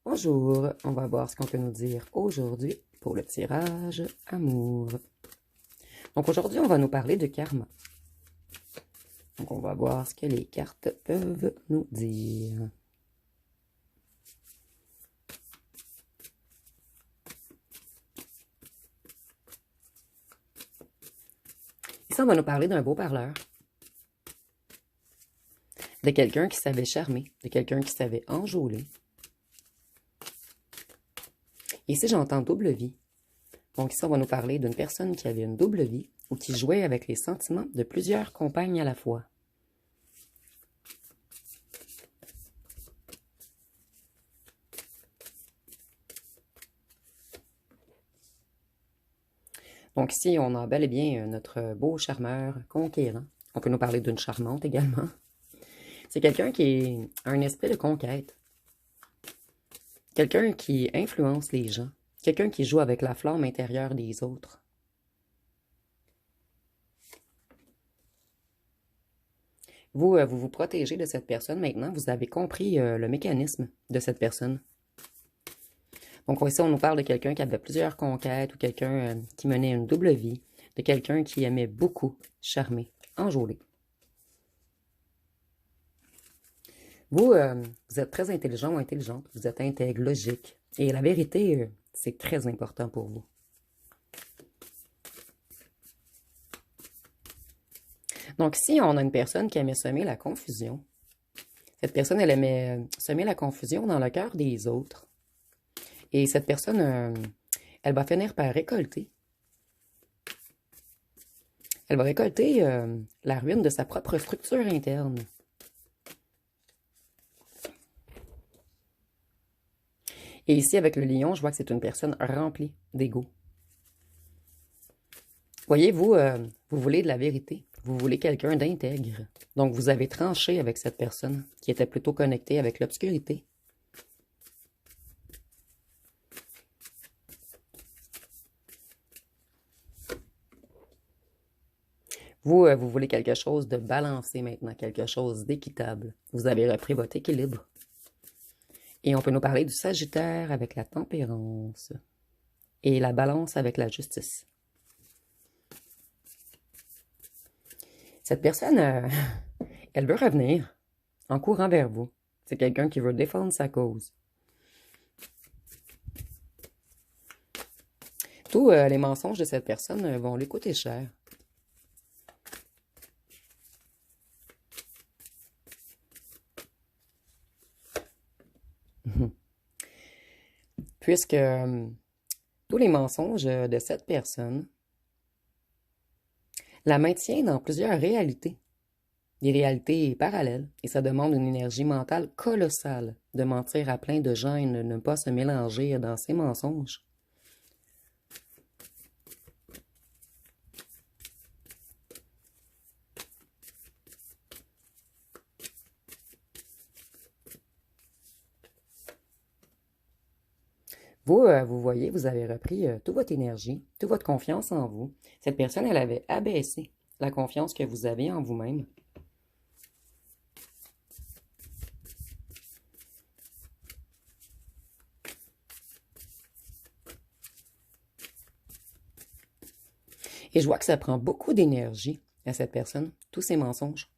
Bonjour, on va voir ce qu'on peut nous dire aujourd'hui pour le tirage amour. Donc aujourd'hui, on va nous parler de karma. Donc on va voir ce que les cartes peuvent nous dire. Ici, on va nous parler d'un beau parleur. De quelqu'un qui savait charmer, de quelqu'un qui savait enjôler. Et ici, j'entends double vie. Donc ici, on va nous parler d'une personne qui avait une double vie ou qui jouait avec les sentiments de plusieurs compagnes à la fois. Donc ici, on a bel et bien notre beau charmeur conquérant. On peut nous parler d'une charmante également. C'est quelqu'un qui a un esprit de conquête. Quelqu'un qui influence les gens. Quelqu'un qui joue avec la flamme intérieure des autres. Vous protégez de cette personne maintenant. Vous avez compris le mécanisme de cette personne. Donc ici, on nous parle de quelqu'un qui avait plusieurs conquêtes ou quelqu'un qui menait une double vie, de quelqu'un qui aimait beaucoup charmer, enjôler. Vous êtes très intelligent ou intelligente, vous êtes intègre, logique. Et la vérité, c'est très important pour vous. Donc, si on a une personne qui aimait semer la confusion, cette personne, elle aimait semer la confusion dans le cœur des autres. Et cette personne, elle va finir par récolter. Elle va récolter la ruine de sa propre structure interne. Et ici, avec le lion, je vois que c'est une personne remplie d'ego. Voyez-vous, vous voulez de la vérité. Vous voulez quelqu'un d'intègre. Donc, vous avez tranché avec cette personne qui était plutôt connectée avec l'obscurité. Vous voulez quelque chose de balancé maintenant, quelque chose d'équitable. Vous avez repris votre équilibre. Et on peut nous parler du Sagittaire avec la tempérance et la balance avec la justice. Cette personne, elle veut revenir en courant vers vous. C'est quelqu'un qui veut défendre sa cause. Tous les mensonges de cette personne vont lui coûter cher. Puisque tous les mensonges de cette personne la maintient dans plusieurs réalités, des réalités parallèles, et ça demande une énergie mentale colossale de mentir à plein de gens et de ne pas se mélanger dans ces mensonges. Vous voyez, vous avez repris toute votre énergie, toute votre confiance en vous. Cette personne, elle avait abaissé la confiance que vous avez en vous-même. Et je vois que ça prend beaucoup d'énergie à cette personne, tous ces mensonges.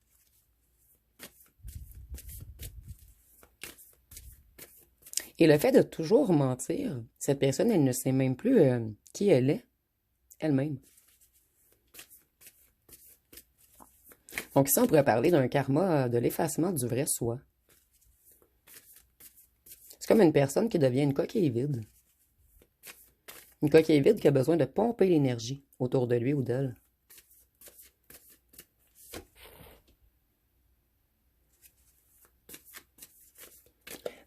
Et le fait de toujours mentir, cette personne, elle ne sait même plus qui elle est, elle-même. Donc ici, on pourrait parler d'un karma de l'effacement du vrai soi. C'est comme une personne qui devient une coquille vide. Une coquille vide qui a besoin de pomper l'énergie autour de lui ou d'elle.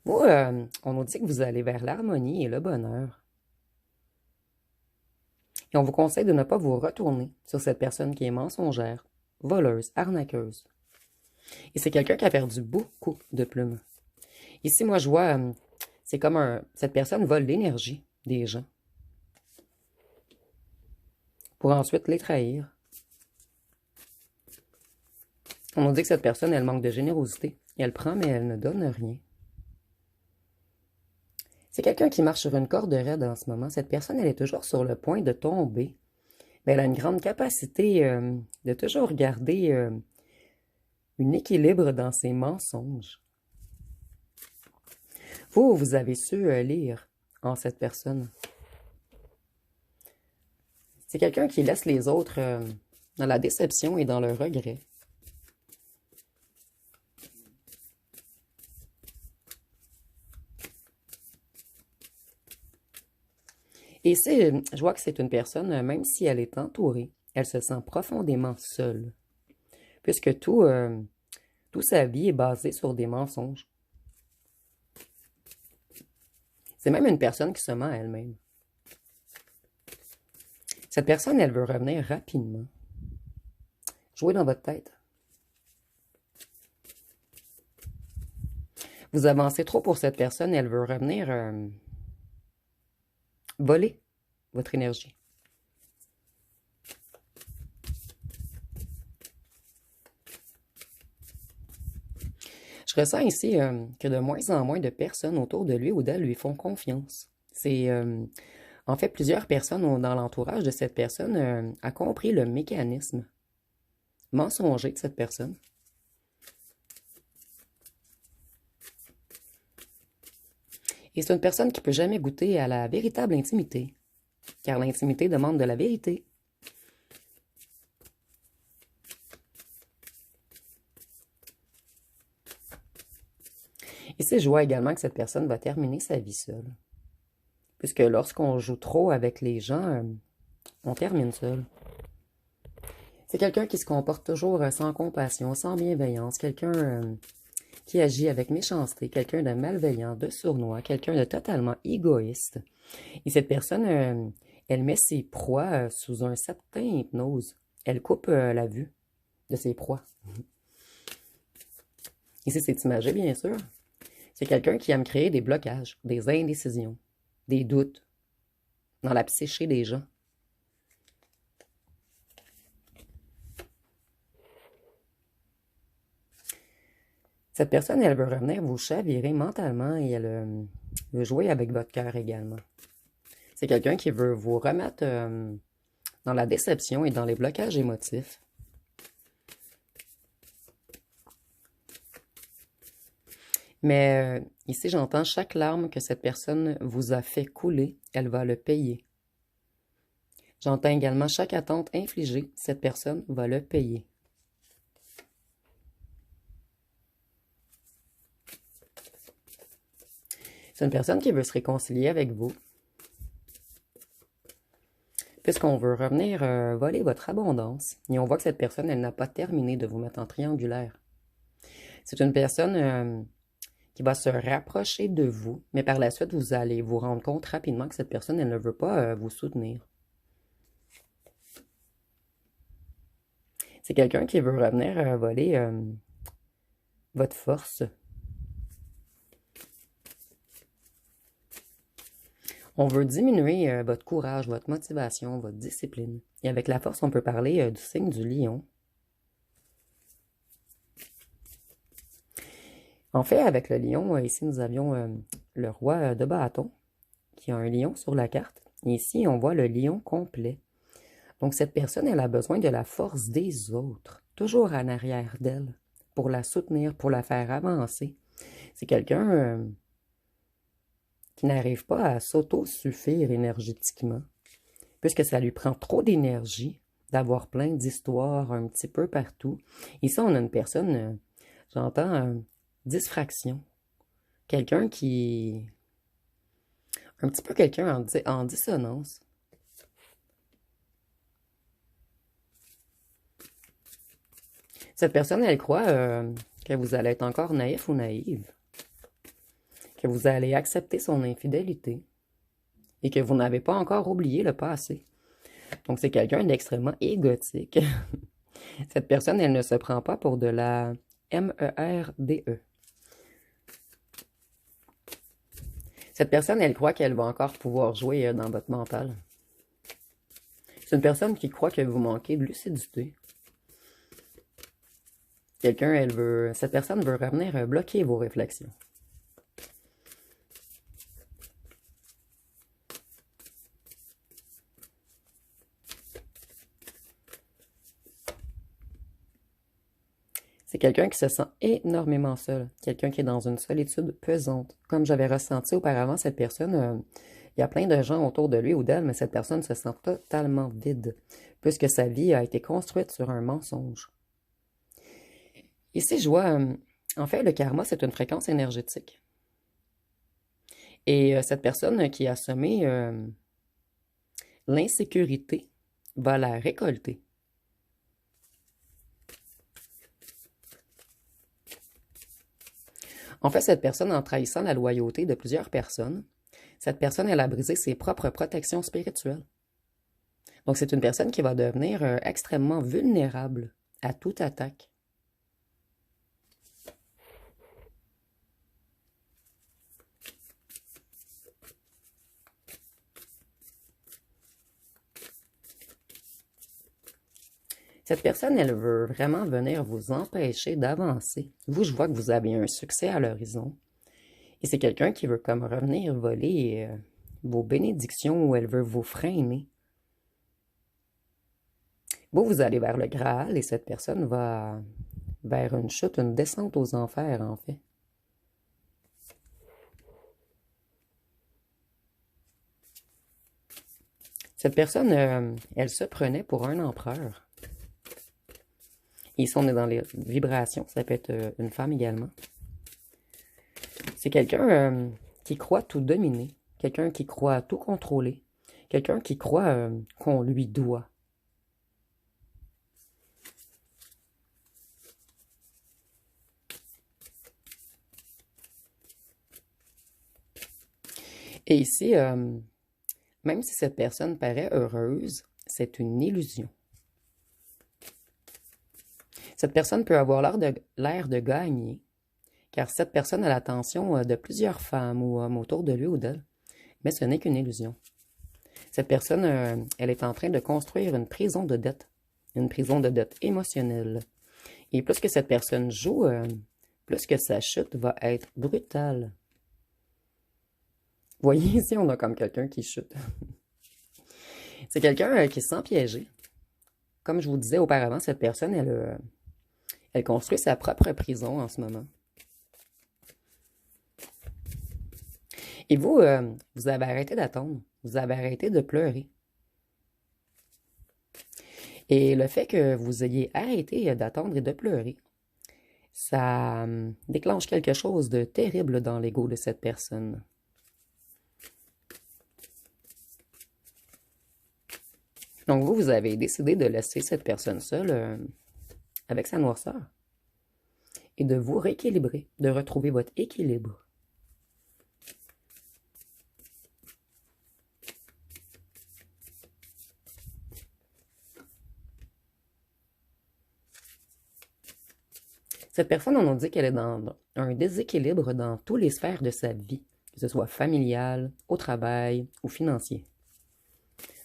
Vous, on nous dit que vous allez vers l'harmonie et le bonheur. Et on vous conseille de ne pas vous retourner sur cette personne qui est mensongère, voleuse, arnaqueuse. Et c'est quelqu'un qui a perdu beaucoup de plumes. Ici, moi, je vois, c'est comme cette personne vole l'énergie des gens pour ensuite les trahir. On nous dit que cette personne, elle manque de générosité. Elle prend, mais elle ne donne rien. C'est quelqu'un qui marche sur une corde raide en ce moment. Cette personne, elle est toujours sur le point de tomber. Mais elle a une grande capacité de toujours garder un équilibre dans ses mensonges. Vous avez su lire en cette personne. C'est quelqu'un qui laisse les autres dans la déception et dans le regret. Et je vois que c'est une personne, même si elle est entourée, elle se sent profondément seule, puisque toute sa vie est basée sur des mensonges. C'est même une personne qui se ment à elle-même. Cette personne, elle veut revenir rapidement. Jouez dans votre tête. Vous avancez trop pour cette personne, elle veut revenir voler votre énergie. Je ressens ici que de moins en moins de personnes autour de lui ou d'elle lui font confiance. C'est en fait plusieurs personnes dans l'entourage de cette personne a compris le mécanisme mensonger de cette personne. Et c'est une personne qui ne peut jamais goûter à la véritable intimité, car l'intimité demande de la vérité. Ici, je vois également que cette personne va terminer sa vie seule. Puisque lorsqu'on joue trop avec les gens, on termine seul. C'est quelqu'un qui se comporte toujours sans compassion, sans bienveillance, quelqu'un qui agit avec méchanceté, quelqu'un de malveillant, de sournois, quelqu'un de totalement égoïste. Et cette personne, elle met ses proies sous un certain hypnose. Elle coupe la vue de ses proies. Ici, c'est imagé, bien sûr. C'est quelqu'un qui aime créer des blocages, des indécisions, des doutes dans la psyché des gens. Cette personne, elle veut revenir vous chavirer mentalement et elle veut jouer avec votre cœur également. C'est quelqu'un qui veut vous remettre dans la déception et dans les blocages émotifs. Mais ici, j'entends chaque larme que cette personne vous a fait couler, elle va le payer. J'entends également chaque attente infligée, cette personne va le payer. C'est une personne qui veut se réconcilier avec vous. Puisqu'on veut revenir voler votre abondance. Et on voit que cette personne, elle n'a pas terminé de vous mettre en triangulaire. C'est une personne qui va se rapprocher de vous, mais par la suite, vous allez vous rendre compte rapidement que cette personne, elle ne veut pas vous soutenir. C'est quelqu'un qui veut revenir voler votre force. On veut diminuer votre courage, votre motivation, votre discipline. Et avec la force, on peut parler du signe du lion. En fait, avec le lion, ici, nous avions le roi de bâton, qui a un lion sur la carte. Et ici, on voit le lion complet. Donc, cette personne, elle a besoin de la force des autres, toujours en arrière d'elle, pour la soutenir, pour la faire avancer. C'est quelqu'un qui n'arrive pas à s'auto-suffire énergétiquement, puisque ça lui prend trop d'énergie d'avoir plein d'histoires un petit peu partout. Ici, on a une personne, j'entends dysfraction. Quelqu'un qui... Un petit peu quelqu'un en dissonance. Cette personne, elle croit que vous allez être encore naïf ou naïve, que vous allez accepter son infidélité et que vous n'avez pas encore oublié le passé. Donc, c'est quelqu'un d'extrêmement égotique. Cette personne, elle ne se prend pas pour de la MERDE. Cette personne, elle croit qu'elle va encore pouvoir jouer dans votre mental. C'est une personne qui croit que vous manquez de lucidité. Cette personne veut revenir bloquer vos réflexions. C'est quelqu'un qui se sent énormément seul, quelqu'un qui est dans une solitude pesante. Comme j'avais ressenti auparavant, cette personne, il y a plein de gens autour de lui ou d'elle, mais cette personne se sent totalement vide, puisque sa vie a été construite sur un mensonge. Ici, je vois, en fait, le karma, c'est une fréquence énergétique. Et cette personne qui a semé l'insécurité va la récolter. En fait, cette personne, en trahissant la loyauté de plusieurs personnes, cette personne, elle a brisé ses propres protections spirituelles. Donc, c'est une personne qui va devenir extrêmement vulnérable à toute attaque. Cette personne, elle veut vraiment venir vous empêcher d'avancer. Vous, je vois que vous avez un succès à l'horizon. Et c'est quelqu'un qui veut comme revenir voler vos bénédictions ou elle veut vous freiner. Vous allez vers le Graal et cette personne va vers une chute, une descente aux enfers, en fait. Cette personne, elle se prenait pour un empereur. Et ici, on est dans les vibrations. Ça peut être une femme également. C'est quelqu'un qui croit tout dominer. Quelqu'un qui croit tout contrôler. Quelqu'un qui croit qu'on lui doit. Et ici, même si cette personne paraît heureuse, c'est une illusion. Cette personne peut avoir l'air de gagner, car cette personne a l'attention de plusieurs femmes ou hommes autour de lui ou d'elle, mais ce n'est qu'une illusion. Cette personne, elle est en train de construire une prison de dette émotionnelle. Et plus que cette personne joue, plus que sa chute va être brutale. Vous voyez, ici, on a comme quelqu'un qui chute. C'est quelqu'un qui se sent piégé. Comme je vous disais auparavant, cette personne, elle construit sa propre prison en ce moment. Et vous, vous avez arrêté d'attendre. Vous avez arrêté de pleurer. Et le fait que vous ayez arrêté d'attendre et de pleurer, ça déclenche quelque chose de terrible dans l'ego de cette personne. Donc vous avez décidé de laisser cette personne seule avec sa noirceur et de vous rééquilibrer, de retrouver votre équilibre. Cette personne, on nous dit qu'elle est dans un déséquilibre dans toutes les sphères de sa vie, que ce soit familial, au travail ou financier.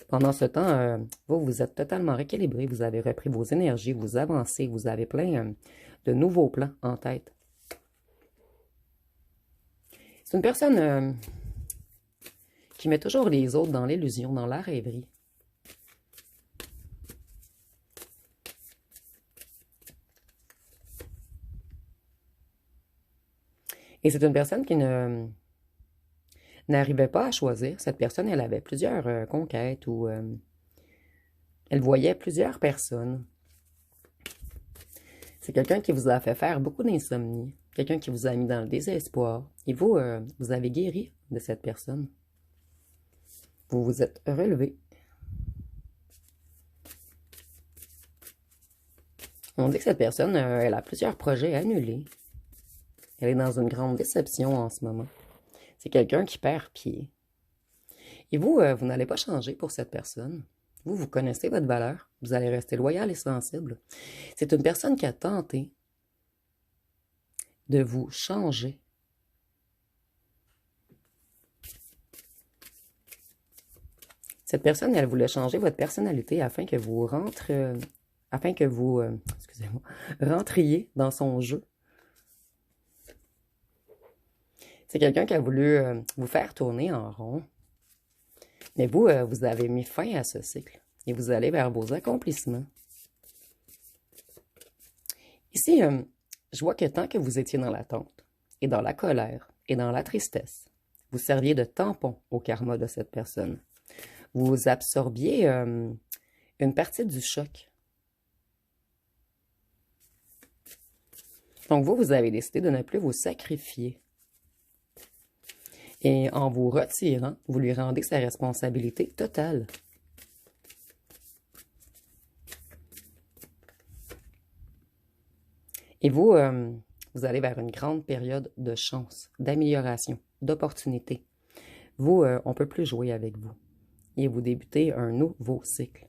Pendant ce temps, vous êtes totalement rééquilibré, vous avez repris vos énergies, vous avancez, vous avez plein de nouveaux plans en tête. C'est une personne qui met toujours les autres dans l'illusion, dans la rêverie. Et c'est une personne qui n'arrivait pas à choisir. Cette personne, elle avait plusieurs conquêtes ou elle voyait plusieurs personnes. C'est quelqu'un qui vous a fait faire beaucoup d'insomnie, quelqu'un qui vous a mis dans le désespoir. Et vous, vous avez guéri de cette personne. Vous vous êtes relevé. On dit que cette personne, elle a plusieurs projets annulés. Elle est dans une grande déception en ce moment. C'est quelqu'un qui perd pied. Et vous, vous n'allez pas changer pour cette personne. Vous connaissez votre valeur. Vous allez rester loyal et sensible. C'est une personne qui a tenté de vous changer. Cette personne, elle voulait changer votre personnalité afin que vous rentriez dans son jeu. C'est quelqu'un qui a voulu vous faire tourner en rond. Mais vous, vous avez mis fin à ce cycle et vous allez vers vos accomplissements. Ici, Je vois que tant que vous étiez dans l'attente, et dans la colère, et dans la tristesse, vous serviez de tampon au karma de cette personne. Vous absorbiez une partie du choc. Donc vous avez décidé de ne plus vous sacrifier. Et en vous retirant, vous lui rendez sa responsabilité totale. Et vous allez vers une grande période de chance, d'amélioration, d'opportunité. On ne peut plus jouer avec vous. Et vous débutez un nouveau cycle.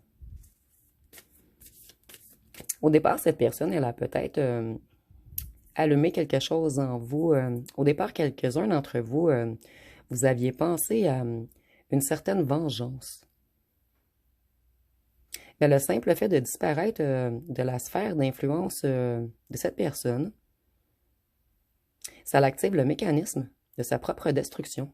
Au départ, cette personne, elle a peut-être allumé quelque chose en vous. Au départ, quelques-uns d'entre vous, vous aviez pensé à une certaine vengeance. Mais le simple fait de disparaître de la sphère d'influence de cette personne, ça l'active le mécanisme de sa propre destruction.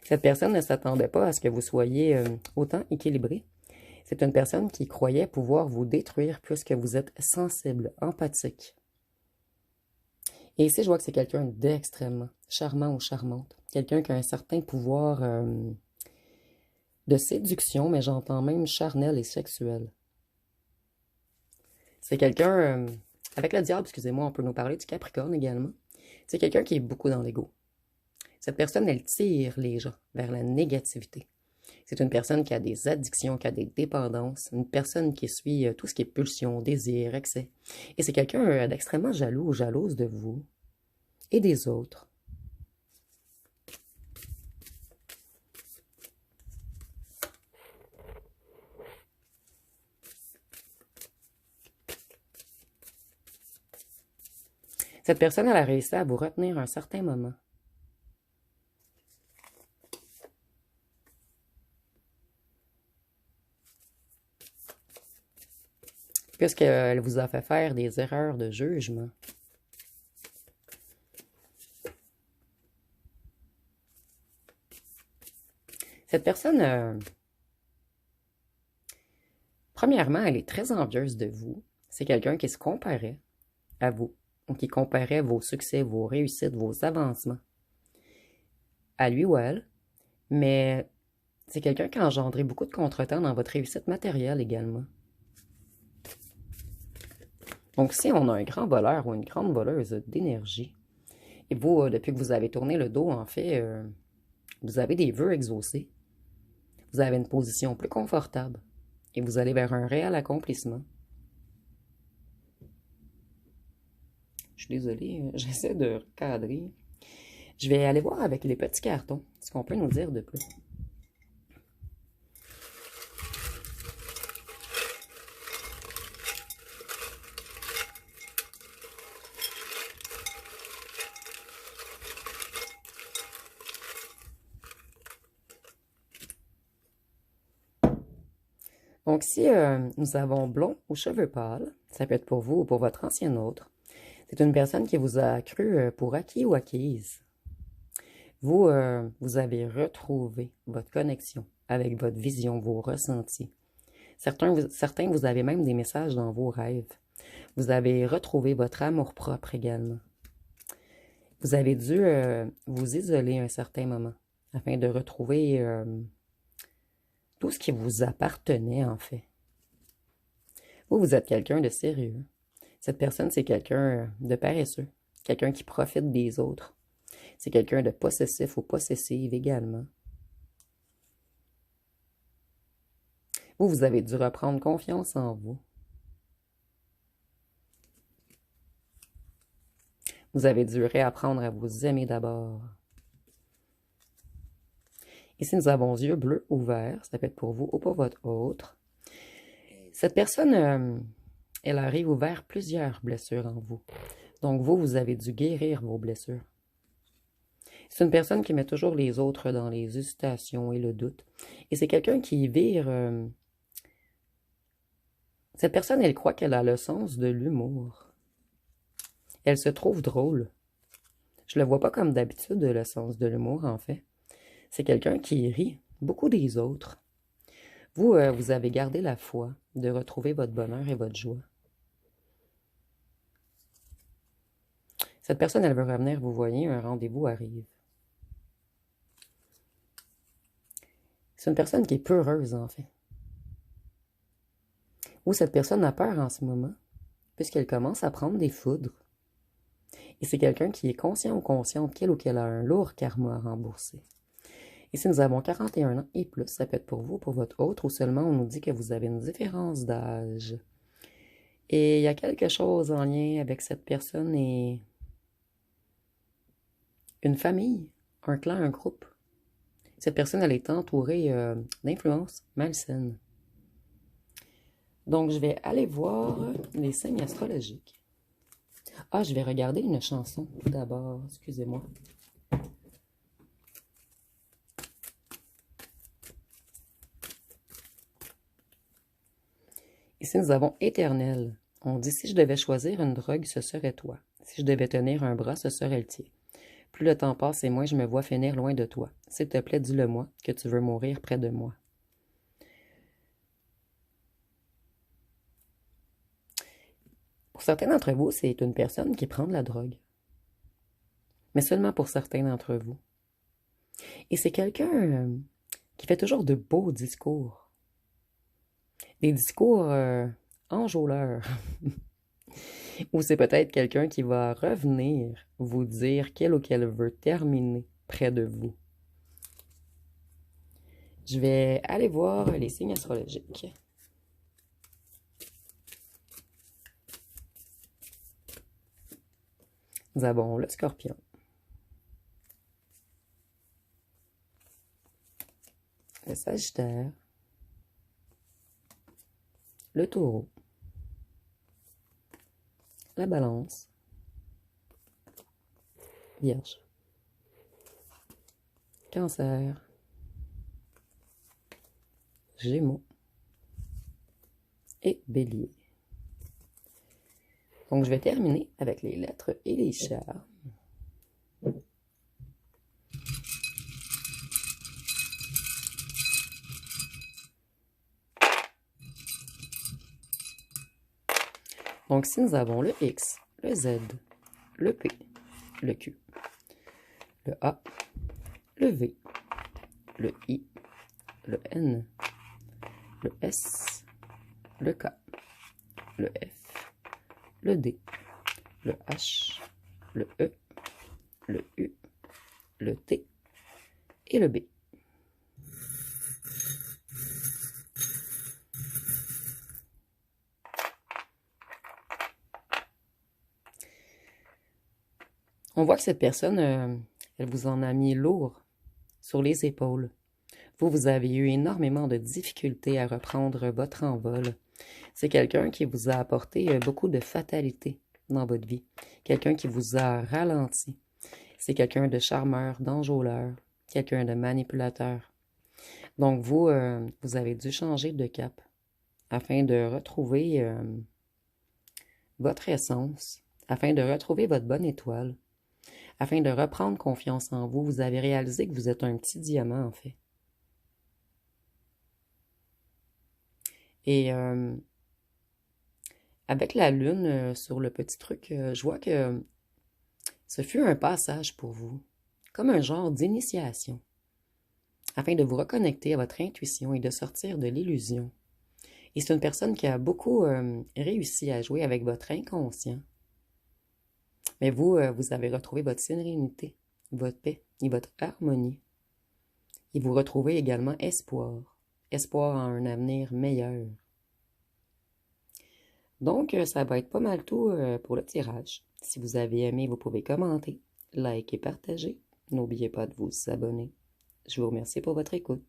Cette personne ne s'attendait pas à ce que vous soyez autant équilibré. C'est une personne qui croyait pouvoir vous détruire puisque vous êtes sensible, empathique. Et ici, je vois que c'est quelqu'un d'extrêmement charmant ou charmante. Quelqu'un qui a un certain pouvoir de séduction, mais j'entends même charnel et sexuel. C'est quelqu'un, avec le diable, excusez-moi, on peut nous parler du Capricorne également. C'est quelqu'un qui est beaucoup dans l'ego. Cette personne, elle tire les gens vers la négativité. C'est une personne qui a des addictions, qui a des dépendances, une personne qui suit tout ce qui est pulsion, désir, excès. Et c'est quelqu'un d'extrêmement jaloux ou jalouse de vous et des autres. Cette personne, elle a réussi à vous retenir un certain moment. Puisqu'elle vous a fait faire des erreurs de jugement. Cette personne, premièrement, elle est très envieuse de vous. C'est quelqu'un qui se comparait à vous, qui comparait vos succès, vos réussites, vos avancements à lui ou à elle. Mais c'est quelqu'un qui a engendré beaucoup de contretemps dans votre réussite matérielle également. Donc si on a un grand voleur ou une grande voleuse d'énergie, et vous, depuis que vous avez tourné le dos, en fait, vous avez des vœux exaucés, vous avez une position plus confortable, et vous allez vers un réel accomplissement. Je suis désolée, j'essaie de recadrer. Je vais aller voir avec les petits cartons ce qu'on peut nous dire de plus. Donc, si nous avons blond ou cheveux pâles, ça peut être pour vous ou pour votre ancien autre, c'est une personne qui vous a cru pour acquis ou acquise. Vous avez retrouvé votre connexion avec votre vision, vos ressentis. Certains, vous avez même des messages dans vos rêves. Vous avez retrouvé votre amour-propre également. Vous avez dû vous isoler un certain moment afin de retrouver tout ce qui vous appartenait en fait. Vous êtes quelqu'un de sérieux. Cette personne, c'est quelqu'un de paresseux, quelqu'un qui profite des autres. C'est quelqu'un de possessif ou possessive également. Vous avez dû reprendre confiance en vous. Vous avez dû réapprendre à vous aimer d'abord. Ici, nous avons yeux bleus ouverts. Ça peut être pour vous ou pour votre autre. Cette personne, elle a réouvert plusieurs blessures en vous. Donc, vous avez dû guérir vos blessures. C'est une personne qui met toujours les autres dans les hésitations et le doute. Et c'est quelqu'un qui vire... Cette personne, elle croit qu'elle a le sens de l'humour. Elle se trouve drôle. Je le vois pas comme d'habitude, le sens de l'humour, en fait. C'est quelqu'un qui rit beaucoup des autres. Vous, vous avez gardé la foi de retrouver votre bonheur et votre joie. Cette personne, elle veut revenir vous voyez, un rendez-vous arrive. C'est une personne qui est peureuse, en fait. Ou cette personne a peur en ce moment, puisqu'elle commence à prendre des foudres. Et c'est quelqu'un qui est conscient ou consciente qu'il ou qu'elle a un lourd karma à rembourser. Et si nous avons 41 ans et plus, ça peut être pour vous ou pour votre autre, ou seulement on nous dit que vous avez une différence d'âge. Et il y a quelque chose en lien avec cette personne et une famille, un clan, un groupe. Cette personne, elle est entourée d'influences malsaines. Donc, je vais aller voir les signes astrologiques. Ah, je vais regarder une chanson tout d'abord. Excusez-moi. Ici, nous avons éternel. On dit, si je devais choisir une drogue, ce serait toi. Si je devais tenir un bras, ce serait le tien. Plus le temps passe et moins je me vois finir loin de toi. S'il te plaît, dis-le-moi, que tu veux mourir près de moi. Pour certains d'entre vous, c'est une personne qui prend de la drogue. Mais seulement pour certains d'entre vous. Et c'est quelqu'un qui fait toujours de beaux discours. Des discours enjôleurs. Ou c'est peut-être quelqu'un qui va revenir vous dire qu'elle ou qu'elle veut terminer près de vous. Je vais aller voir les signes astrologiques. Nous avons le Scorpion, le Sagittaire, le Taureau, la Balance, Vierge, Cancer, Gémeaux et Bélier. Donc, je vais terminer avec les lettres et les charmes. Donc, si nous avons le X, le Z, le P, le Q, le A, le V, le I, le N, le S, le K, le F, le D, le H, le E, le U, le T et le B. On voit que cette personne, elle vous en a mis lourd sur les épaules. Vous avez eu énormément de difficultés à reprendre votre envol. C'est quelqu'un qui vous a apporté beaucoup de fatalité dans votre vie. Quelqu'un qui vous a ralenti. C'est quelqu'un de charmeur, d'enjôleur, quelqu'un de manipulateur. Donc vous, vous avez dû changer de cap afin de retrouver votre essence, afin de retrouver votre bonne étoile, afin de reprendre confiance en vous. Vous avez réalisé que vous êtes un petit diamant, en fait. Et avec la lune sur le petit truc, je vois que ce fut un passage pour vous, comme un genre d'initiation, afin de vous reconnecter à votre intuition et de sortir de l'illusion. Et c'est une personne qui a beaucoup réussi à jouer avec votre inconscient. Mais vous, vous avez retrouvé votre sérénité, votre paix et votre harmonie. Et vous retrouvez également espoir, espoir en un avenir meilleur. Donc, ça va être pas mal tout pour le tirage. Si vous avez aimé, vous pouvez commenter, liker et partager. N'oubliez pas de vous abonner. Je vous remercie pour votre écoute.